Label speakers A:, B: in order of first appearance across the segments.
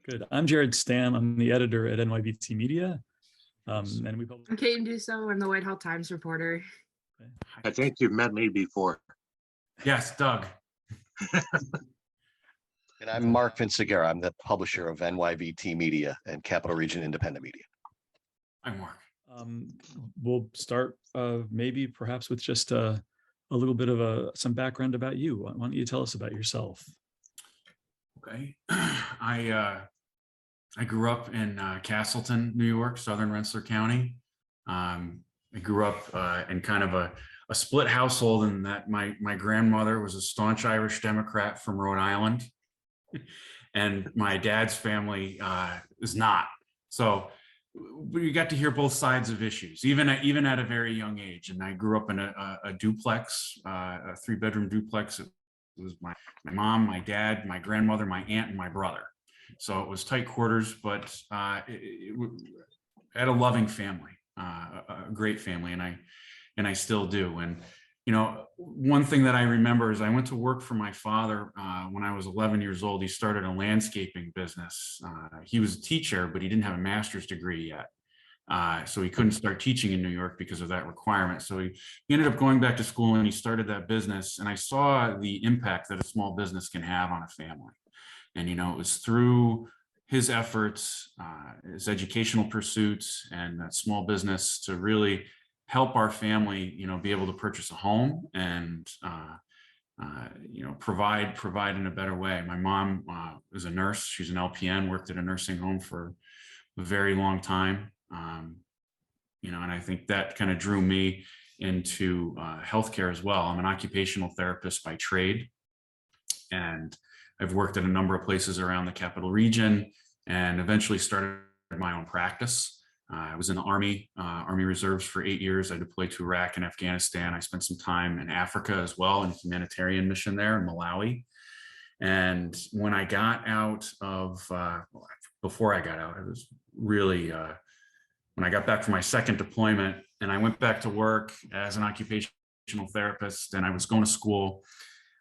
A: Good. I'm Jared Stam. I'm the editor at NYBT Media. And we
B: I'm Kate Duso. I'm the Whitehall Times reporter.
C: I think you've met me before.
D: Yes, Doug.
E: And I'm Mark Vinciguerra. I'm the publisher of NYBT Media and Capital Region Independent Media.
D: I'm Mark.
A: We'll start maybe perhaps with just a little bit of some background about you. Why don't you tell us about yourself?
D: Okay. I grew up in Castleton, New York, Southern Rensselaer County. I grew up in kind of a split household in that my grandmother was a staunch Irish Democrat from Rhode Island, and my dad's family is not. So we got to hear both sides of issues, even at a very young age. And I grew up in a duplex, a 3-bedroom duplex. It was my mom, my dad, my grandmother, my aunt, and my brother. So it was tight quarters, but I had a loving family, a great family, and I still do. And you know, one thing that I remember is I went to work for my father when I was 11 years old. He started a landscaping business. He was a teacher, but he didn't have a master's degree yet. So he couldn't start teaching in New York because of that requirement. So he ended up going back to school and he started that business. And I saw the impact that a small business can have on a family. And, you know, it was through his efforts, his educational pursuits, and that small business to really help our family, you know, be able to purchase a home and, you know, provide in a better way. My mom is a nurse. She's an LPN, worked at a nursing home for a very long time. You know, and I think that kind of drew me into healthcare as well. I'm an occupational therapist by trade, and I've worked at a number of places around the Capital Region and eventually started my own practice. I was in the Army Reserves for 8 years. I deployed to Iraq and Afghanistan. I spent some time in Africa as well, in a humanitarian mission there in Malawi. And when I got out of, before I got out, I was really, when I got back from my second deployment and I went back to work as an occupational therapist and I was going to school,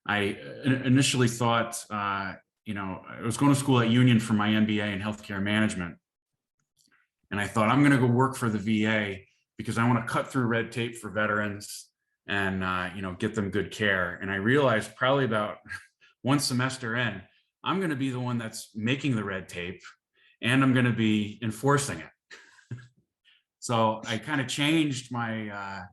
D: I initially thought, you know, I was going to school at Union for my MBA in healthcare management. And I thought, I'm going to go work for the VA because I want to cut through red tape for veterans and, you know, get them good care. And I realized probably about one semester in, I'm going to be the one that's making the red tape and I'm going to be enforcing it. So I kind of changed my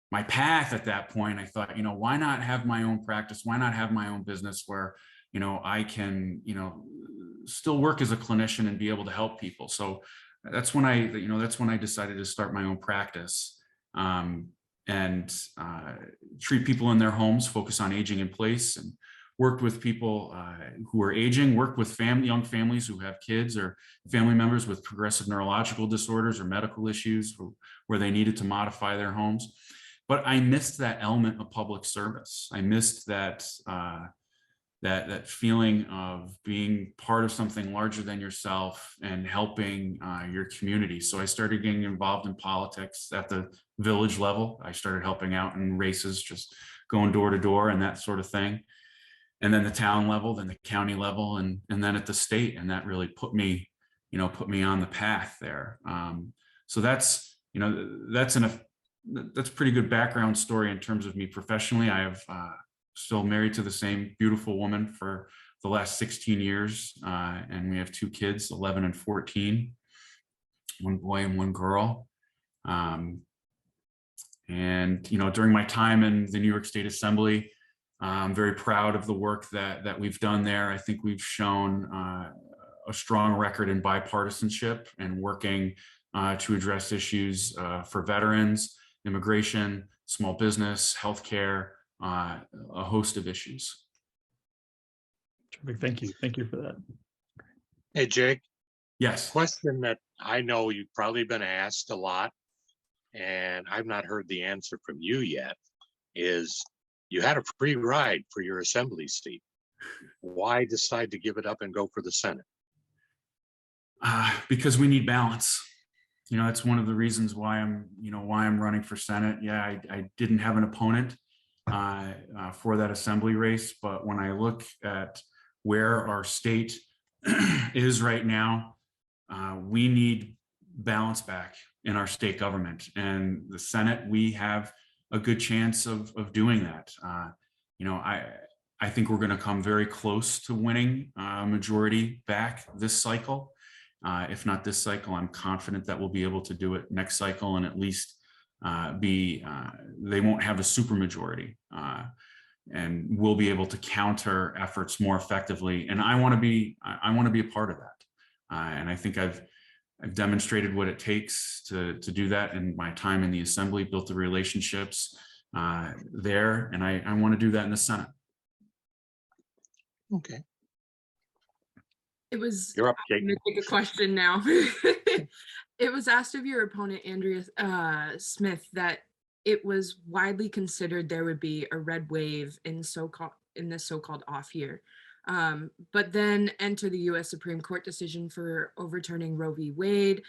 D: my path at that point. I thought, you know, why not have my own practice? Why not have my own business where, you know, I can, you know, still work as a clinician and be able to help people. So that's when I decided to start my own practice and treat people in their homes, focus on aging in place, and worked with people who are aging, worked with young families who have kids or family members with progressive neurological disorders or medical issues where they needed to modify their homes. But I missed that element of public service. I missed that that feeling of being part of something larger than yourself and helping your community. So I started getting involved in politics at the village level. I started helping out in races, just going door to door and that sort of thing. And then the town level, then the county level, and then at the state. And that really put me on the path there. So that's, you know, that's a pretty good background story in terms of me professionally. I have still married to the same beautiful woman for the last 16 years. And we have 2 kids, 11 and 14, one boy and one girl. And, you know, during my time in the New York State Assembly, I'm very proud of the work that we've done there. I think we've shown a strong record in bipartisanship and working to address issues for veterans, immigration, small business, healthcare, a host of issues.
A: Terrific. Thank you. Thank you for that.
C: Hey, Jake.
D: Yes.
C: Question that I know you've probably been asked a lot, and I've not heard the answer from you yet, is you had a free ride for your assembly seat. Why decide to give it up and go for the Senate?
D: Because we need balance. You know, that's one of the reasons why I'm running for Senate. Yeah, I didn't have an opponent for that assembly race, but when I look at where our state is right now, we need balance back in our state government, and the Senate, we have a good chance of doing that. I think we're going to come very close to winning a majority back this cycle. If not this cycle, I'm confident that we'll be able to do it next cycle, and at least they won't have a supermajority, and we'll be able to counter efforts more effectively. And I want to be a part of that. And I think I've demonstrated what it takes to do that in my time in the Assembly, built the relationships there, and I want to do that in the Senate.
C: Okay.
B: It was,
C: You're up, Jake.
B: I'm gonna take a question now. It was asked of your opponent, Andrea Smith, that it was widely considered there would be a red wave in this so-called off year. But then enter the US Supreme Court decision for overturning Roe v. Wade.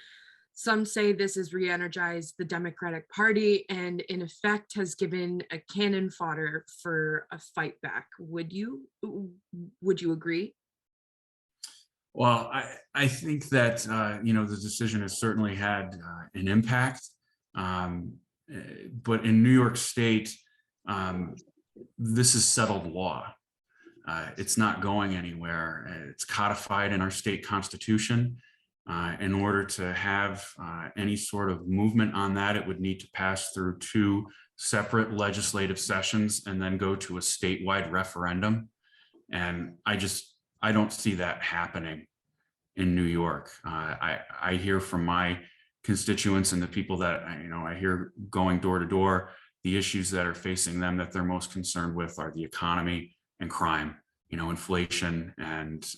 B: Some say this has re-energized the Democratic Party and in effect has given a cannon fodder for a fight back. Would you agree?
D: Well, I think that, the decision has certainly had an impact. But in New York State, this is settled law. It's not going anywhere. It's codified in our state constitution. In order to have any sort of movement on that, it would need to pass through 2 separate legislative sessions and then go to a statewide referendum. And I don't see that happening in New York. I hear from my constituents and the people that I hear going door to door, the issues that are facing them that they're most concerned with are the economy and crime, inflation, and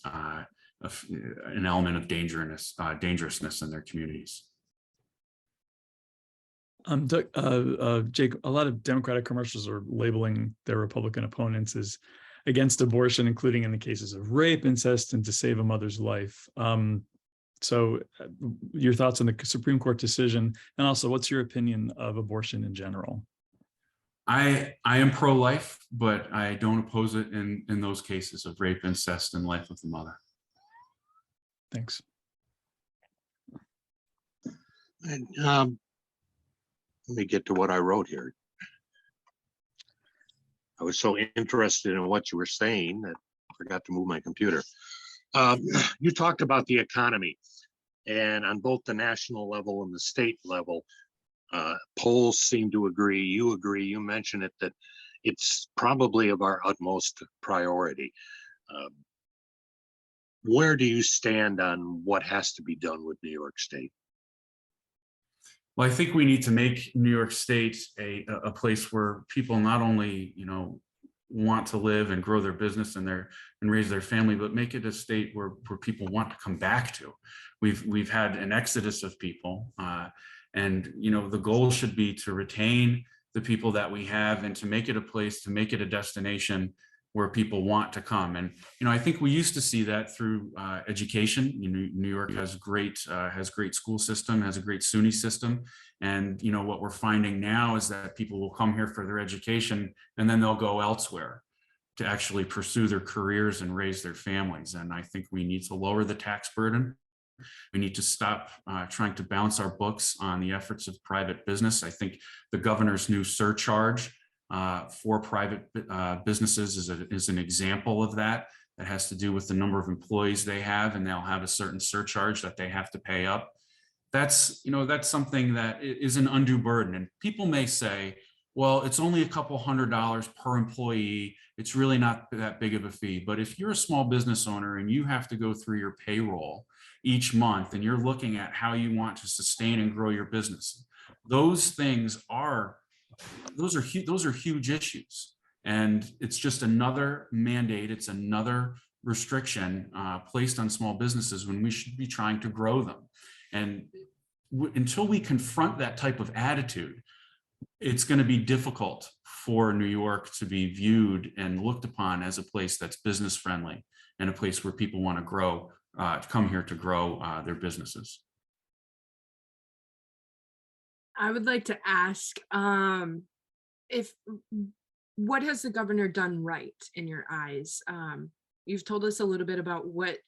D: an element of dangerousness in their communities.
A: Jake, a lot of Democratic commercials are labeling their Republican opponents as against abortion, including in the cases of rape, incest, and to save a mother's life. So your thoughts on the Supreme Court decision, and also what's your opinion of abortion in general?
D: I am pro-life, but I don't oppose it in those cases of rape, incest, and life of the mother.
A: Thanks.
C: And, let me get to what I wrote here. I was so interested in what you were saying that I forgot to move my computer. You talked about the economy, and on both the national level and the state level, polls seem to agree. You agree. You mentioned it, that it's probably of our utmost priority. Where do you stand on what has to be done with New York State?
D: Well, I think we need to make New York State a place where people not only, want to live and grow their business and raise their family, but make it a state where people want to come back to. We've had an exodus of people, and the goal should be to retain the people that we have and to make it a place, to make it a destination where people want to come. And I think we used to see that through education. New York has great school system, has a great SUNY system, and what we're finding now is that people will come here for their education and then they'll go elsewhere to actually pursue their careers and raise their families. And I think we need to lower the tax burden. We need to stop trying to balance our books on the efforts of private business. I think the governor's new surcharge for private businesses is an example of that. That has to do with the number of employees they have, and they'll have a certain surcharge that they have to pay up. That's something that is an undue burden. And people may say, well, it's only a couple $100 per employee. It's really not that big of a fee. But if you're a small business owner and you have to go through your payroll each month and you're looking at how you want to sustain and grow your business, those are huge issues. And it's just another mandate. It's another restriction placed on small businesses when we should be trying to grow them. And until we confront that type of attitude, it's going to be difficult for New York to be viewed and looked upon as a place that's business friendly and a place where people want to grow, to come here to grow their businesses.
B: I would like to ask, what has the governor done right in your eyes? You've told us a little bit about what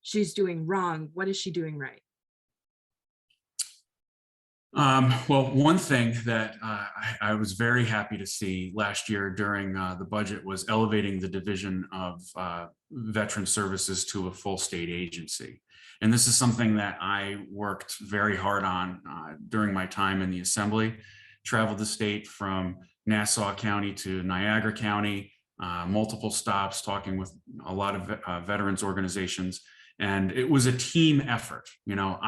B: she's doing wrong, what is she doing right?
D: Well, one thing that I was very happy to see last year during the budget was elevating the Division of Veteran Services to a full state agency. And this is something that I worked very hard on during my time in the Assembly. Traveled the state from Nassau County to Niagara County, multiple stops, talking with a lot of veterans organizations. And it was a team effort. You know,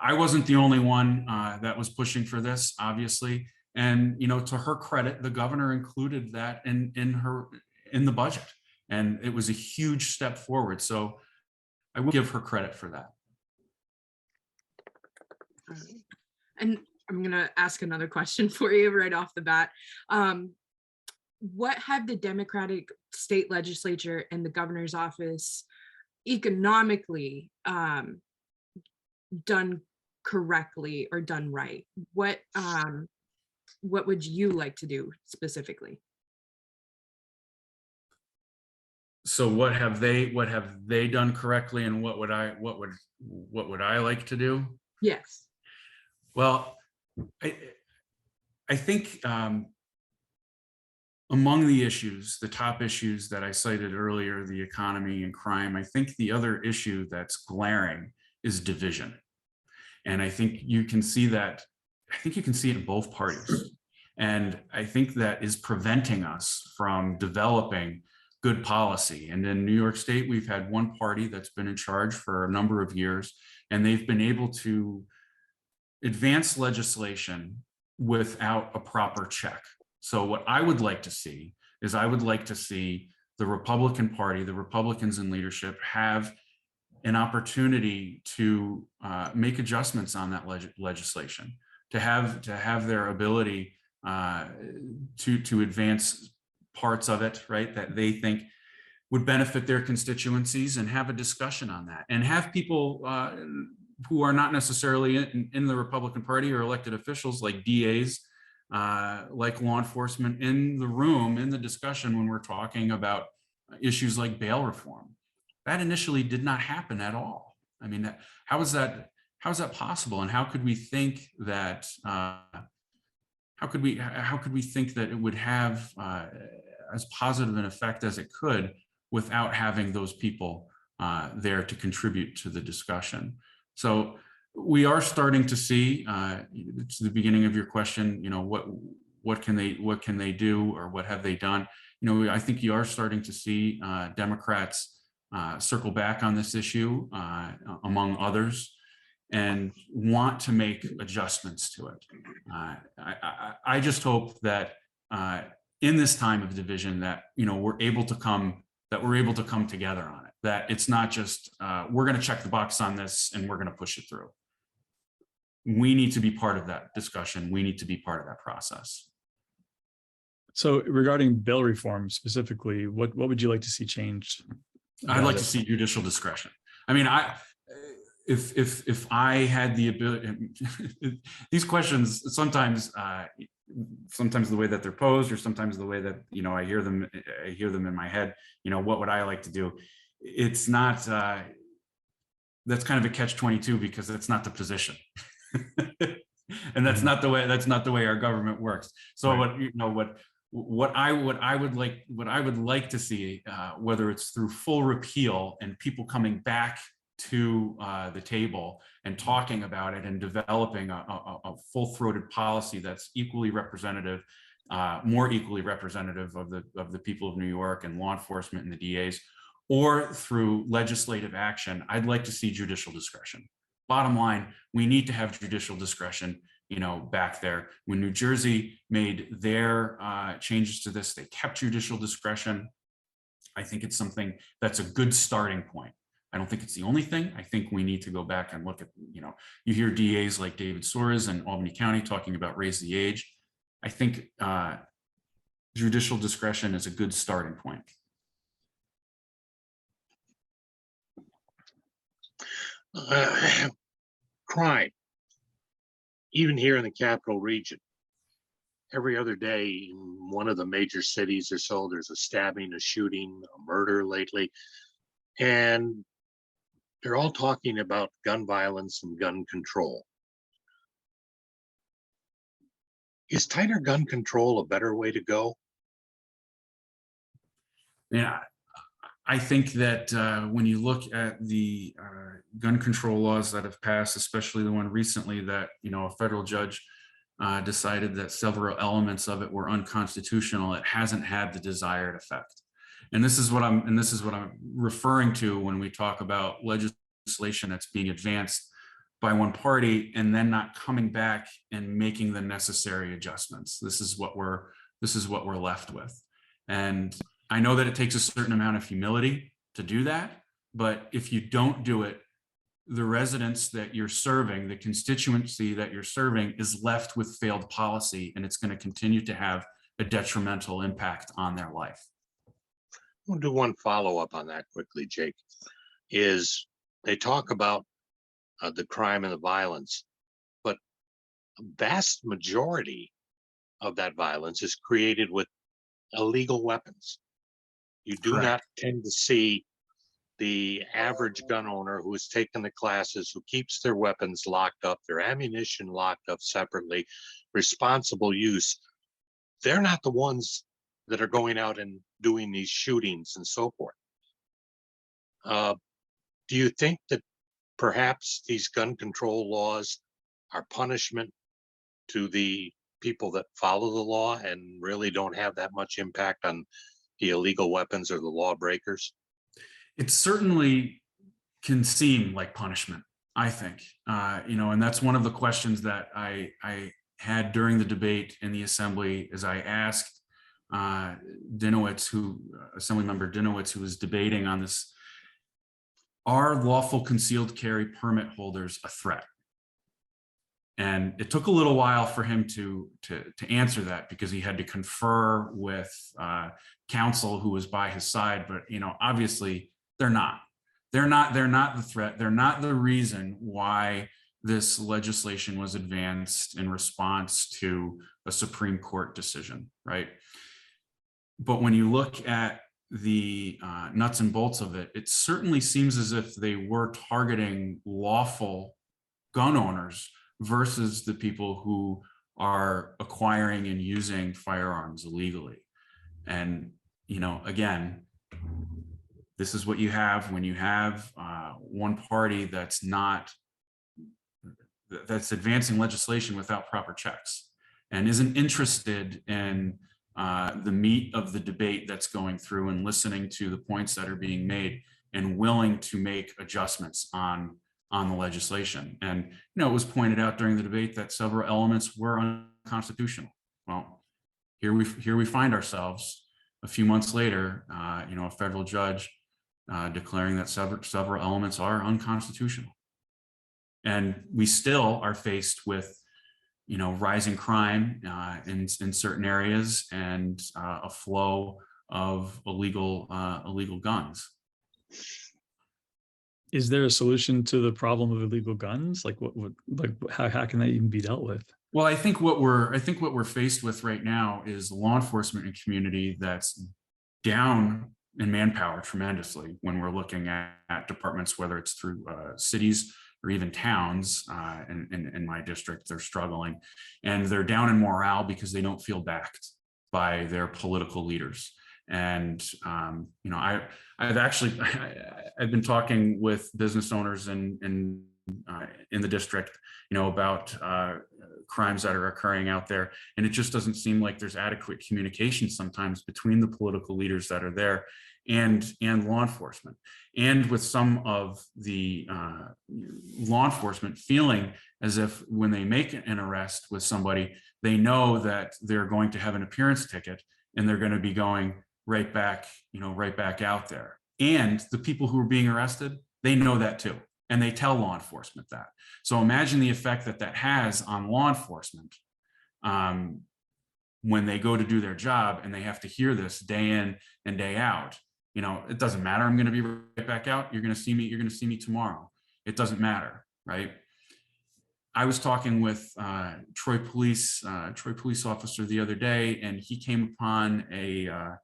D: I wasn't the only one that was pushing for this, obviously. And, you know, to her credit, the governor included that in the budget. And it was a huge step forward. So I will give her credit for that.
B: And I'm going to ask another question for you right off the bat. What have the Democratic state legislature and the governor's office economically done correctly or done right? What would you like to do specifically?
D: So what have they done correctly, and what would I like to do?
B: Yes.
D: Well, I think among the issues, the top issues that I cited earlier, the economy and crime, I think the other issue that's glaring is division. And I think you can see that, I think you can see it in both parties. And I think that is preventing us from developing good policy. And in New York State, we've had one party that's been in charge for a number of years, and they've been able to advance legislation without a proper check. So what I would like to see is I would like to see the Republican Party, the Republicans in leadership, have an opportunity to make adjustments on that legislation, to have their ability to advance parts of it, right, that they think would benefit their constituencies, and have a discussion on that, and have people who are not necessarily in the Republican Party or elected officials like DAs, like law enforcement, in the room, in the discussion when we're talking about issues like bail reform. That initially did not happen at all. I mean, how is that possible? And how could we think that how could we think that it would have as positive an effect as it could without having those people there to contribute to the discussion? So we are starting to see, to the beginning of your question, you know, what can they do, or what have they done? You know, I think you are starting to see Democrats circle back on this issue, among others, and want to make adjustments to it. I just hope that in this time of division, that, you know, we're able to come together on it. That it's not just we're going to check the box on this and we're going to push it through. We need to be part of that discussion. We need to be part of that process.
A: So regarding bail reform specifically, what would you like to see changed?
D: I'd like to see judicial discretion. I mean, if I had the ability, these questions sometimes the way that they're posed, or sometimes the way that, you know, I hear them in my head, you know, what would I like to do? It's not, that's kind of a catch-22, because that's not the position. And that's not the way our government works. So right. What I would like to see, whether it's through full repeal and people coming back to the table and talking about it and developing a full-throated policy that's equally representative, more equally representative of the people of New York and law enforcement and the DAs, or through legislative action, I'd like to see judicial discretion. Bottom line, we need to have judicial discretion, you know, back there. When New Jersey made their changes to this, they kept judicial discretion. I think it's something that's a good starting point. I don't think it's the only thing. I think we need to go back and look at, you know, you hear DAs like David Soares in Albany County talking about raise the age. I think judicial discretion is a good starting point.
C: Crime, even here in the capital region, every other day in one of the major cities or so, there's a stabbing, a shooting, a murder lately. And they're all talking about gun violence and gun control. Is tighter gun control a better way to go?
D: Yeah, I think that when you look at the gun control laws that have passed, especially the one recently that, you know, a federal judge decided that several elements of it were unconstitutional, it hasn't had the desired effect. And this is what I'm referring to when we talk about legislation that's being advanced by one party and then not coming back and making the necessary adjustments. This is what we're left with. And I know that it takes a certain amount of humility to do that, but if you don't do it, the residents that you're serving, the constituency that you're serving, is left with failed policy, and it's going to continue to have a detrimental impact on their life.
C: We'll do one follow-up on that quickly, Jake. Is they talk about the crime and the violence, but a vast majority of that violence is created with illegal weapons. You do
D: Correct.
C: not tend to see the average gun owner who has taken the classes, who keeps their weapons locked up, their ammunition locked up separately, responsible use. They're not the ones that are going out and doing these shootings and so forth. Do you think that perhaps these gun control laws are punishment to the people that follow the law and really don't have that much impact on the illegal weapons or the lawbreakers?
D: It certainly can seem like punishment, I think, you know, and that's one of the questions that I had during the debate in the assembly, as I asked Dinowitz, Assemblymember Dinowitz, who was debating on this: are lawful concealed carry permit holders a threat? And it took a little while for him to answer that, because he had to confer with counsel who was by his side. But, you know, obviously they're not the threat. They're not the reason why this legislation was advanced in response to a Supreme Court decision, right? But when you look at the nuts and bolts of it, it certainly seems as if they were targeting lawful gun owners versus the people who are acquiring and using firearms illegally. And, you know, again, this is what you have when you have one party that's advancing legislation without proper checks and isn't interested in the meat of the debate that's going through and listening to the points that are being made and willing to make adjustments on the legislation. And, you know, it was pointed out during the debate that several elements were unconstitutional. Well, here we find ourselves a few months later, you know, a federal judge declaring that several elements are unconstitutional. And we still are faced with, you know, rising crime in certain areas and a flow of illegal guns.
A: Is there a solution to the problem of illegal guns? Like how can that even be dealt with?
D: Well, I think what we're faced with right now is law enforcement and community that's down in manpower tremendously when we're looking at departments, whether it's through cities or even towns. In my district, they're struggling, and they're down in morale because they don't feel backed by their political leaders. And you know, I've been talking with business owners in the district, you know, about crimes that are occurring out there, and it just doesn't seem like there's adequate communication sometimes between the political leaders that are there and law enforcement, and with some of the law enforcement feeling as if when they make an arrest with somebody, they know that they're going to have an appearance ticket and they're going to be going right back out there. And the people who are being arrested, they know that too, and they tell law enforcement that. So imagine the effect that has on law enforcement when they go to do their job and they have to hear this day in and day out. You know, it doesn't matter. I'm going to be right back out. You're going to see me. You're going to see me tomorrow. It doesn't matter, right? I was talking with Troy police officer the other day, and he came upon a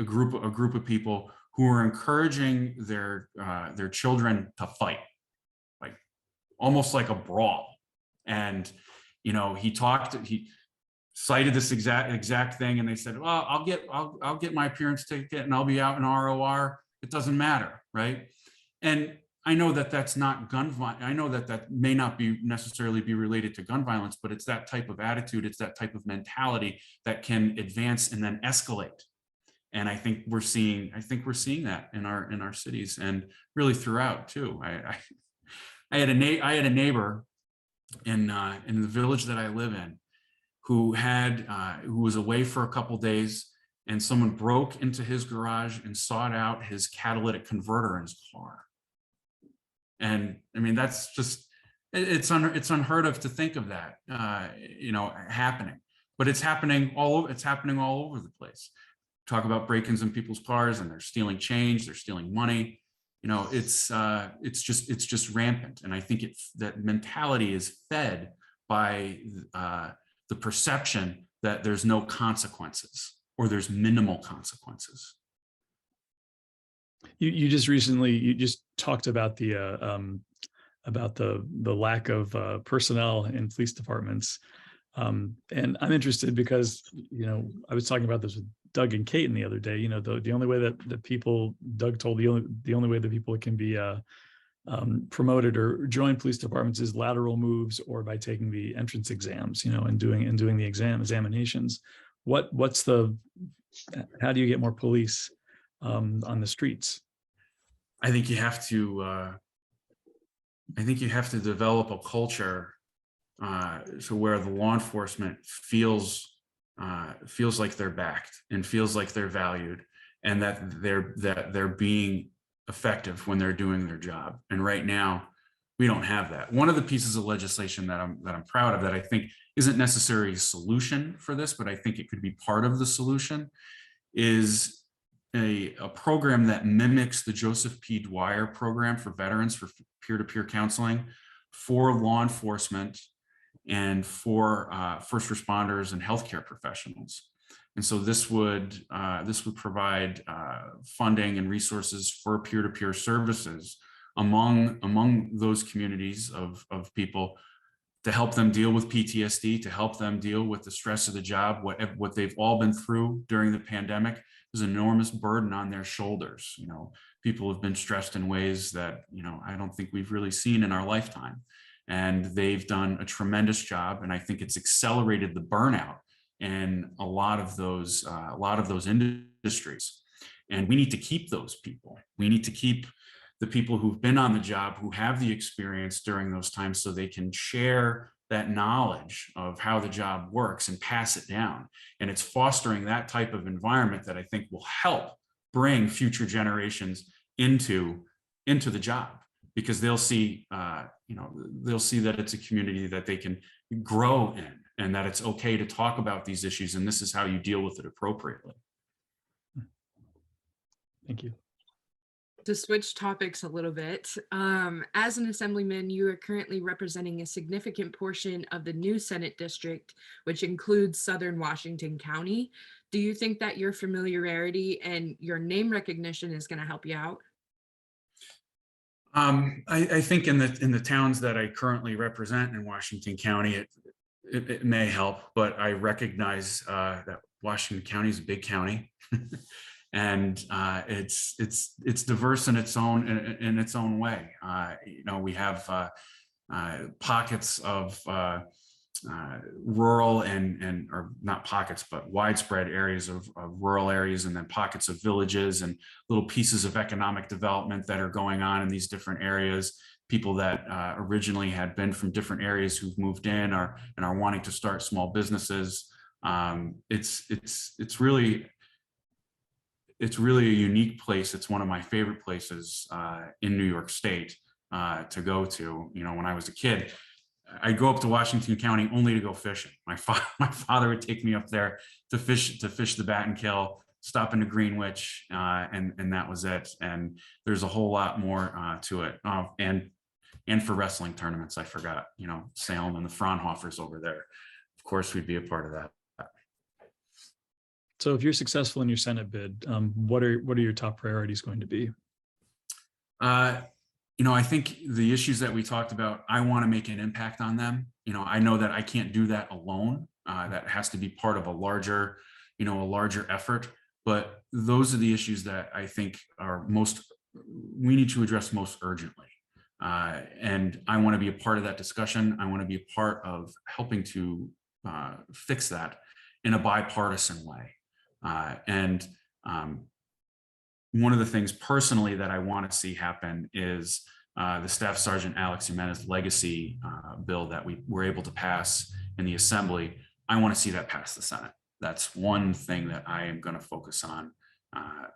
D: group of people who are encouraging their children to fight, like almost like a brawl. And he cited this exact thing, and they said, well, I'll get my appearance ticket and I'll be out in ROR. It doesn't matter, right? And I know that that's not gun violence. I know that that may not be necessarily be related to gun violence, but it's that type of attitude, it's that type of mentality that can advance and then escalate. And I think we're seeing that in our cities and really throughout too. I had a neighbor in the village that I live in who was away for a couple days, and someone broke into his garage and sought out his catalytic converter in his car. And I mean, that's just, it's unheard of to think of that, happening, but it's happening all over the place. Talk about break-ins in people's cars, and they're stealing change, they're stealing money. It's just rampant. And I think that mentality is fed by the perception that there's no consequences, or there's minimal consequences.
A: You just talked about the lack of personnel in police departments, and I'm interested because I was talking about this with Doug and Kate the other day. The only way that people, Doug told the only way that people can be promoted or join police departments is lateral moves, or by taking the entrance exams, and doing the examinations. How do you get more police on the streets?
D: I think you have to develop a culture so where the law enforcement feels like they're backed and feels like they're valued, and that they're being effective when they're doing their job. And right now, we don't have that. One of the pieces of legislation that I'm proud of, that I think isn't necessarily a solution for this, but I think it could be part of the solution, is a program that mimics the Joseph P. Dwyer program for veterans for peer-to-peer counseling for law enforcement and for first responders and healthcare professionals. And so this would provide funding and resources for peer-to-peer services among those communities of people, to help them deal with PTSD, to help them deal with the stress of the job, what they've all been through during the pandemic. There's an enormous burden on their shoulders. People have been stressed in ways that I don't think we've really seen in our lifetime, and they've done a tremendous job. And I think it's accelerated the burnout in a lot of those industries. And we need to keep those people. We need to keep the people who've been on the job, who have the experience during those times, so they can share that knowledge of how the job works and pass it down. And it's fostering that type of environment that I think will help bring future generations into the job, because they'll see that it's a community that they can grow in, and that it's okay to talk about these issues, and this is how you deal with it appropriately.
A: Thank you.
B: To switch topics a little bit, as an assemblyman, you are currently representing a significant portion of the new Senate district, which includes Southern Washington County. Do you think that your familiarity and your name recognition is going to help you out?
D: I think in the towns that I currently represent in Washington County, it may help, but I recognize that Washington County is a big county. And it's diverse in its own way. We have pockets of rural or not pockets, but widespread areas of rural areas, and then pockets of villages and little pieces of economic development that are going on in these different areas. People that originally had been from different areas who've moved in and are wanting to start small businesses. It's really a unique place. It's one of my favorite places in New York State to go to. When I was a kid, I'd go up to Washington County only to go fishing. My father would take me up there to fish the Battenkill, stop into Greenwich, and that was it. And there's a whole lot more to it. And for wrestling tournaments, I forgot. Salem and the Fraunhofers over there. Of course, we'd be a part of that.
A: So if you're successful in your Senate bid, what are your top priorities going to be?
D: I think the issues that we talked about, I want to make an impact on them. I know that I can't do that alone. That has to be part of a larger effort. But those are the issues that I think we need to address most urgently. And I want to be a part of that discussion. I want to be a part of helping to fix that in a bipartisan way. And one of the things personally that I want to see happen is the Staff Sergeant Alex Jimenez legacy bill that we were able to pass in the Assembly. I want to see that pass the Senate. That's one thing that I am going to focus on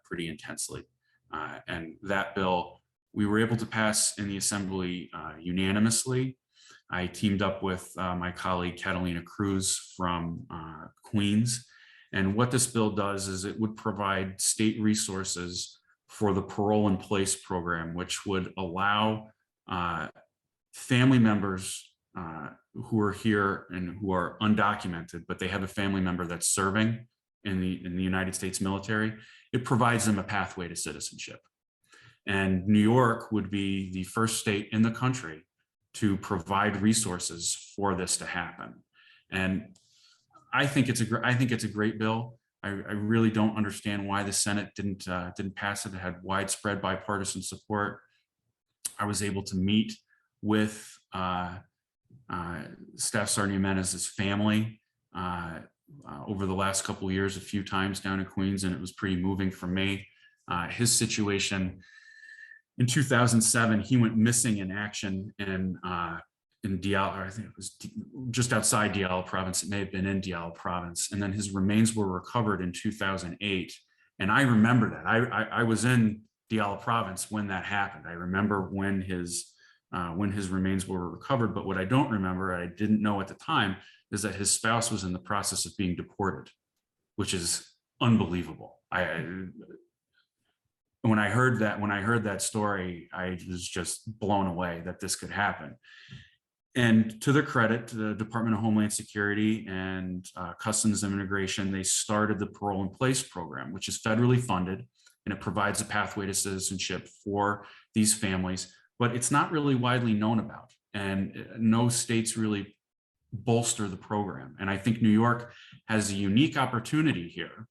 D: pretty intensely. And that bill, we were able to pass in the Assembly unanimously. I teamed up with my colleague Catalina Cruz from Queens. And what this bill does is it would provide state resources for the parole in place program, which would allow family members who are here and who are undocumented, but they have a family member that's serving in the United States military. It provides them a pathway to citizenship. And New York would be the first state in the country to provide resources for this to happen. And I think it's a great bill. I really don't understand why the Senate didn't pass it. It had widespread bipartisan support. I was able to meet with Staff Sergeant Jimenez's family over the last couple of years, a few times down in Queens, and it was pretty moving for me. His situation in 2007, he went missing in action in Diyala, or I think it was just outside Diyala province. It may have been in Diyala province. And then his remains were recovered in 2008. And I remember that. I was in Diyala province when that happened. I remember when his remains were recovered. But what I don't remember, I didn't know at the time, is that his spouse was in the process of being deported, which is unbelievable. When I heard that story, I was just blown away that this could happen. And to their credit, to the Department of Homeland Security and Customs and Immigration, they started the Parole in Place program, which is federally funded, and it provides a pathway to citizenship for these families, but it's not really widely known about. And no states really bolster the program. And I think New York has a unique opportunity here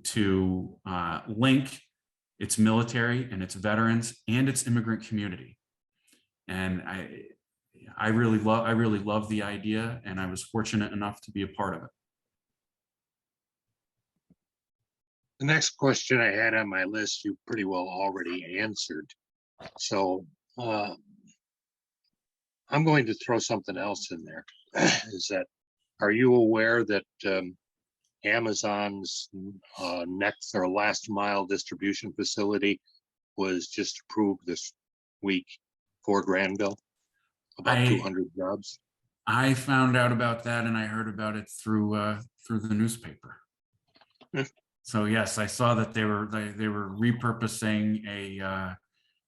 D: to link its military and its veterans and its immigrant community. And I really love the idea, and I was fortunate enough to be a part of it.
C: The next question I had on my list, you pretty well already answered. So I'm going to throw something else in there. Is that, are you aware that Amazon's next or last mile distribution facility was just approved this week for Granville? About 200 jobs.
D: I found out about that, and I heard about it through the newspaper. So yes, I saw that they were repurposing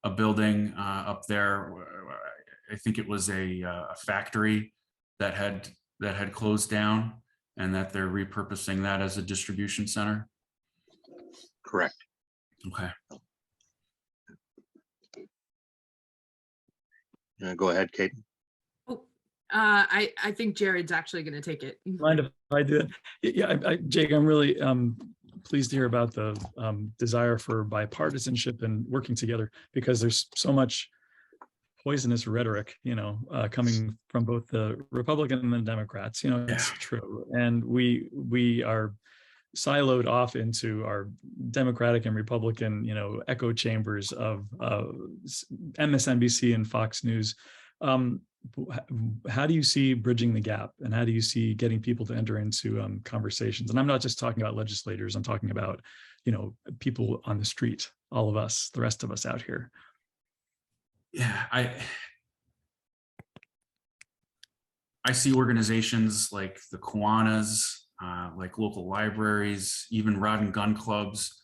D: a building up there. I think it was a factory that had closed down, and that they're repurposing that as a distribution center.
C: Correct.
D: Okay.
C: Go ahead, Kate.
B: Oh, I think Jared's actually going to take it.
A: Mind if I do it? Yeah, Jake, I'm really pleased to hear about the desire for bipartisanship and working together, because there's so much poisonous rhetoric, coming from both the Republican and the Democrats. It's true, and we are siloed off into our Democratic and Republican, echo chambers of MSNBC and Fox News. How do you see bridging the gap, and how do you see getting people to enter into conversations? And I'm not just talking about legislators, I'm talking about, people on the street, all of us, the rest of us out here.
D: Yeah, I see organizations like the Kiwanis, like local libraries, even rod and gun clubs.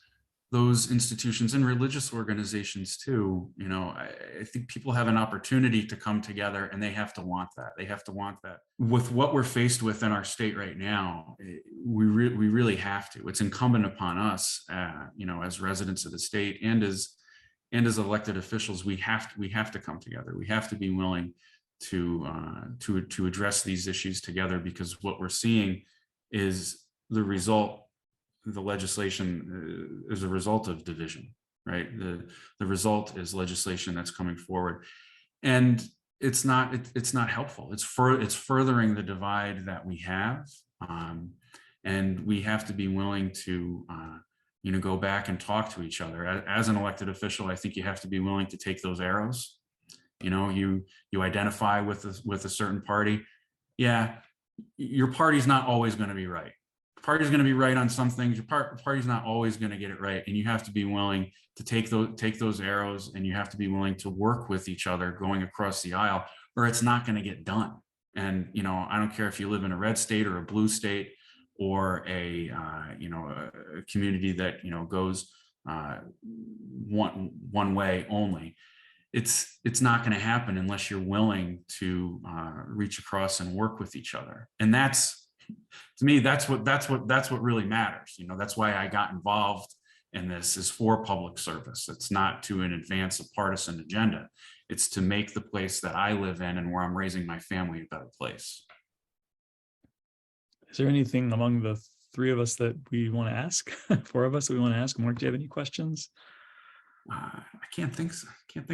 D: those institutions and religious organizations too, you know, I think people have an opportunity to come together, and they have to want that. They have to want that. With what we're faced with in our state right now, we really have to. It's incumbent upon us, you know, as residents of the state and as elected officials, we have to come together. We have to be willing to address these issues together, because what we're seeing is the legislation is a result of division, right? The result is legislation that's coming forward, and it's not helpful. It's furthering the divide that we have, and we have to be willing to you know, go back and talk to each other. As an elected official, I think you have to be willing to take those arrows. You know, you identify with a certain party. Yeah, your party's not always going to be right. Party's going to be right on some things. Your party's not always going to get it right, and you have to be willing to take those arrows, and you have to be willing to work with each other going across the aisle, or it's not going to get done. And you know, I don't care if you live in a red state or a blue state, or a you know, a community that, you know, goes one way only. It's not going to happen unless you're willing to reach across and work with each other. And that's, to me, that's what really matters. You know, that's why I got involved in this, is for public service. It's not to advance a partisan agenda. It's to make the place that I live in and where I'm raising my family a better place.
A: Is there anything among the three of us that we want to ask? Four of us that we want to ask? Mark, do you have any questions?
D: I can't think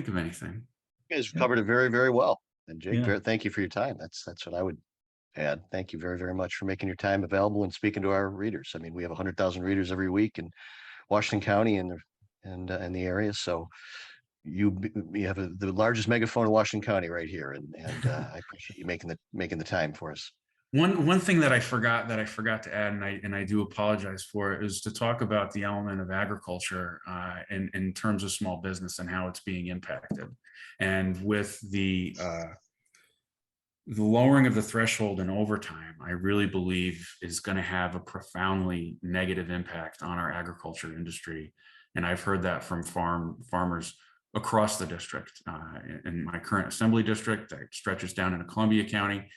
D: of anything.
E: You guys covered it very, very well. And Jake,
A: Yeah.
E: thank you for your time. That's what I would add. Thank you very, very much for making your time available and speaking to our readers. I mean, we have 100,000 readers every week in Washington County and the area. So you have the largest megaphone in Washington County right here, and I appreciate you making the time for us.
D: One thing that I forgot to add, and I do apologize for it, is to talk about the element of agriculture in terms of small business and how it's being impacted. And with the lowering of the threshold in overtime, I really believe is going to have a profoundly negative impact on our agriculture industry. And I've heard that from farmers across the district. In my current assembly district, that stretches down into Columbia County,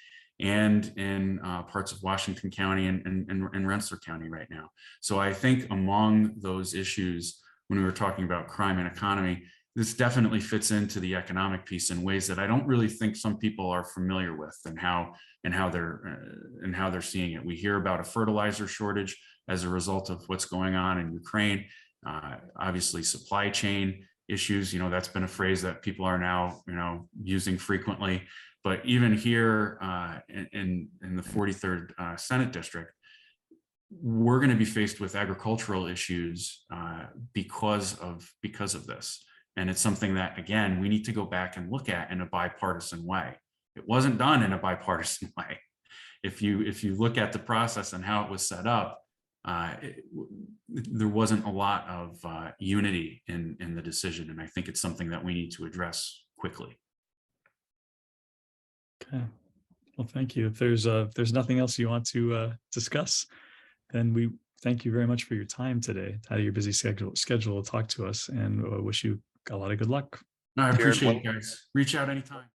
D: and in parts of Washington County and Rensselaer County right now. So I think among those issues, when we were talking about crime and economy, this definitely fits into the economic piece in ways that I don't really think some people are familiar with, and how they're seeing it. We hear about a fertilizer shortage as a result of what's going on in Ukraine. Obviously, supply chain issues. You know, that's been a phrase that people are now, you know, using frequently. But even here in the 43rd Senate District, we're going to be faced with agricultural issues because of this. And it's something that, again, we need to go back and look at in a bipartisan way. It wasn't done in a bipartisan way. If you look at the process and how it was set up, there wasn't a lot of unity in the decision. And I think it's something that we need to address quickly.
A: Okay. Well, thank you. If there's nothing else you want to discuss, then we thank you very much for your time today, out of your busy schedule to talk to us, and wish you a lot of good luck.
D: No, I appreciate it, guys. Reach out anytime.